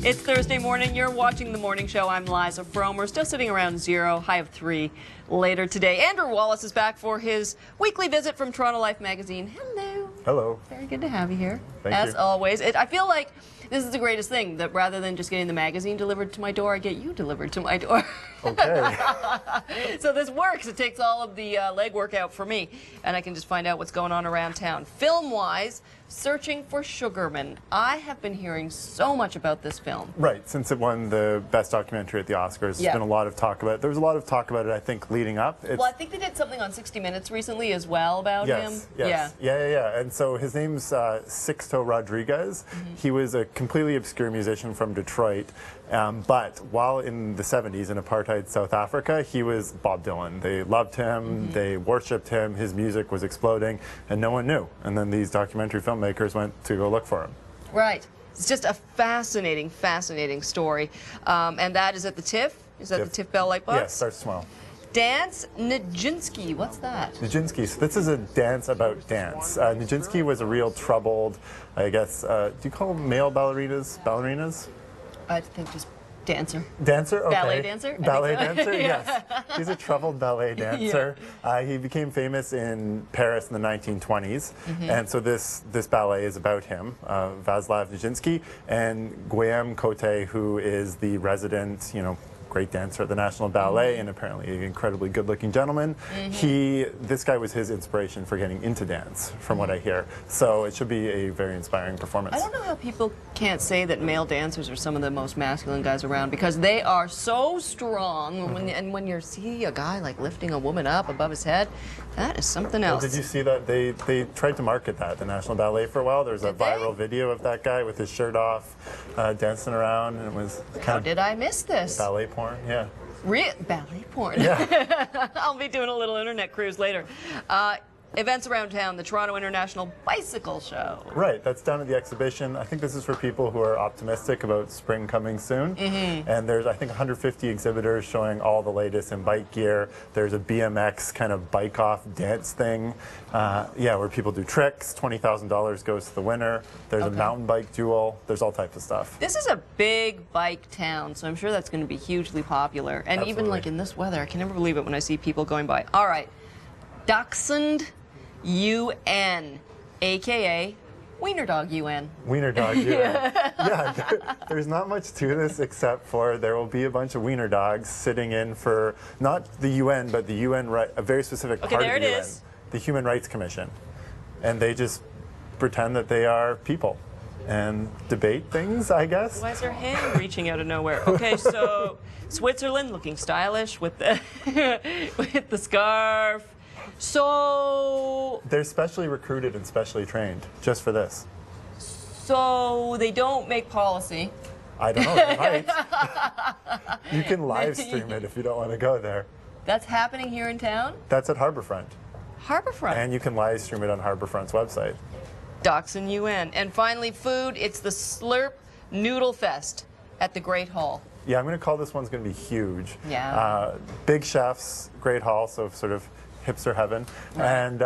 It's Thursday morning. You're watching The Morning Show. I'm Liza Frome. We're still sitting around 0, high of 3 later today. Andrew Wallace is back for his weekly visit from Toronto Life magazine. Hello. Hello. Very good to have you here. Thank As you. always. I feel like this is the greatest thing, that rather than just getting the magazine delivered to my door, I get you delivered to my door. Okay. So this works. It takes all of the legwork out for me, and I can just find out what's going on around town. Film-wise, Searching for Sugarman. I have been hearing so much about this film. Right, since it won the Best Documentary at the Oscars, Yeah. there's been a lot of talk about it. There was a lot of talk about it, I think, leading up. Well, I think they did something on 60 Minutes recently as well about him. Yes. Yeah. And so his name's Sixto Rodriguez. He was a completely obscure musician from Detroit. But while in the 70s in apartheid South Africa, he was Bob Dylan. They loved him, they worshipped him, his music was exploding, and no one knew. And then these documentary filmmakers went to go look for him. Right. It's just a fascinating, fascinating story. And that is at the TIFF? Is that the TIFF Bell Lightbox? Yes, starts tomorrow. Dance Nijinsky. What's that? Nijinsky. So this is a dance about dance. Nijinsky was a real troubled, I guess, do you call male ballerinas? I think just dancer. Dancer? Okay. Ballet dancer? Ballet I think so. dancer, Yeah. yes. He's a troubled ballet dancer. He became famous in Paris in the 1920s. And so this ballet is about him, Václav Nijinsky, and Guillaume Cote, who is the resident, great dancer at the National Ballet and apparently an incredibly good-looking gentleman. This guy was his inspiration for getting into dance, from what I hear. So it should be a very inspiring performance. I don't know how people can't say that male dancers are some of the most masculine guys around, because they are so strong. And when you see a guy like lifting a woman up above his head, that is something else. Well, did you see that they tried to market that at the National Ballet for a while? There was a viral video of that guy with his shirt off, dancing around, and it was How did I miss this? ballet porn. Yeah. Ballet porn. Yeah. I'll be doing a little internet cruise later. Events around town, the Toronto International Bicycle Show. Right, that's down at the exhibition. I think this is for people who are optimistic about spring coming soon. And there's, I think, 150 exhibitors showing all the latest in bike gear. There's a BMX kind of bike-off dance thing, where people do tricks. $20,000 goes to the winner. There's a mountain bike duel. There's all types of stuff. This is a big bike town, so I'm sure that's going to be hugely popular. And even like in this weather, I can never believe it when I see people going by. All right, Dachshund UN, a.k.a. Wiener Dog UN. Wiener Dog UN. Yeah, there's not much to this except for there will be a bunch of wiener dogs sitting in for not the UN, but the UN, a very specific part of the UN, the Human Rights Commission. And they just pretend that they are people and debate things, I guess. Why is her hand reaching out of nowhere? Okay, so Switzerland looking stylish with the with the scarf. So they're specially recruited and specially trained just for this. So they don't make policy. I don't know, they might. You can live stream it if you don't want to go there. That's happening here in town? That's at Harbourfront. Harbourfront. And you can live stream it on Harbourfront's website. Dachshund UN. And finally, food. It's the Slurp Noodle Fest at the Great Hall. Yeah, I'm going to call this one's going to be huge. Yeah. Big chefs, Great Hall, so sort of hipster heaven. Right. And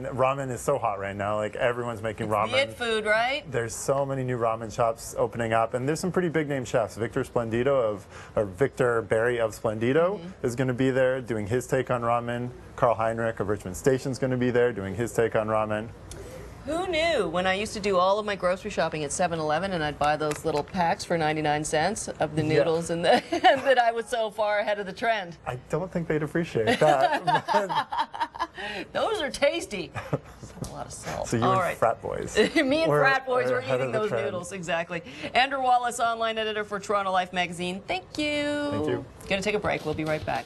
ramen is so hot right now. Like, everyone's making ramen. The it food, right? There's so many new ramen shops opening up, and there's some pretty big name chefs. Victor Barry of Splendido is going to be there doing his take on ramen. Carl Heinrich of Richmond Station is going to be there doing his take on ramen. Who knew? When I used to do all of my grocery shopping at 7-Eleven and I'd buy those little packs for 99 cents of the noodles and that I was so far ahead of the trend. I don't think they'd appreciate that. Those are tasty. That's a lot of salt. So you and frat boys. Me and frat boys were eating those noodles, exactly. Andrew Wallace, online editor for Toronto Life magazine. Thank you. Thank you. Gonna take a break. We'll be right back.